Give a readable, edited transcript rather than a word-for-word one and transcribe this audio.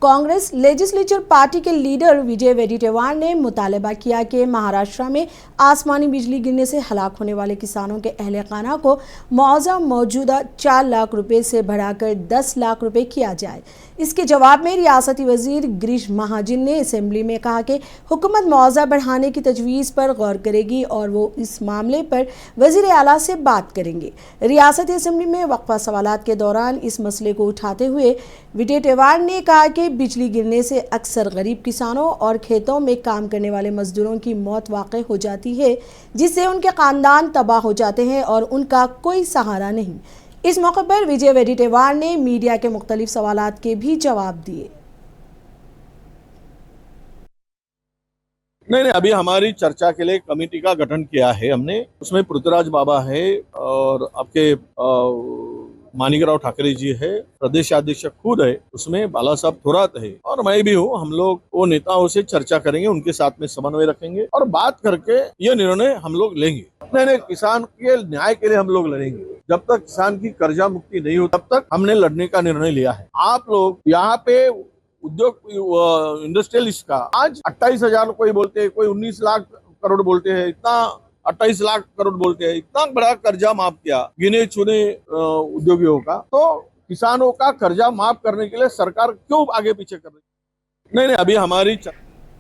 Congress legislature party के leader विजय वडेट्टीवार ने मुतालबा किया कि महाराष्ट्र में आसमानी बिजली गिरने से हलाक होने वाले किसानों के अहले खाना को मुआवजा मौजूदा 4 लाख रुपए से बढ़ाकर 10 लाख रुपए किया जाए। इसके जवाब में रियासती वजीर गिरीश महाजन ने असेंबली में कहा कि हुकूमत मुआवजा बढ़ाने की तजवीज़ पर गौर करेगी और वो इस मामले पर वजीर आला से बात करेंगे। रियासती असेंबली में वक्फा सवालात के दौरान इस मसले को उठाते हुए वडेट्टीवार ने कहा कि बिजली गिरने से अक्सर गरीब किसानों और खेतों में काम करने वाले मजदूरों की मौत वाक़ई हो जाती है, जिससे उनके ख़ानदान तबाह हो जाते हैं और उनका कोई सहारा नहीं। इस मौके पर विजय वडेट्टीवार ने मीडिया के मुख्तलिफ सवालात के भी जवाब दिए। नहीं, अभी हमारी चर्चा के लिए कमेटी का गठन किया है हमने। उसमें पृथ्वीराज बाबा है और आपके मानिकराव ठाकरे जी है, प्रदेश अध्यक्ष खुद है, उसमें बाला साहब थोरात है और मैं भी हूँ। हम लोग वो नेताओं से चर्चा करेंगे, उनके साथ में समन्वय रखेंगे और बात करके ये निर्णय हम लोग लेंगे। नहीं, किसान के न्याय के लिए हम लोग लड़ेंगे। जब तक किसान की कर्जा मुक्ति नहीं हो तब तक हमने लड़ने का निर्णय लिया है। आप लोग यहाँ पे उद्योग इंडस्ट्रियलिस्ट का आज 28,000 कोई बोलते हैं, कोई 19 लाख करोड़ बोलते हैं, इतना 28 लाख करोड़ बोलते हैं, इतना बड़ा कर्जा माफ किया गिने चुने उद्योगियों का, तो किसानों का कर्जा माफ करने के लिए सरकार क्यों आगे पीछे कर रही है? नहीं, अभी हमारी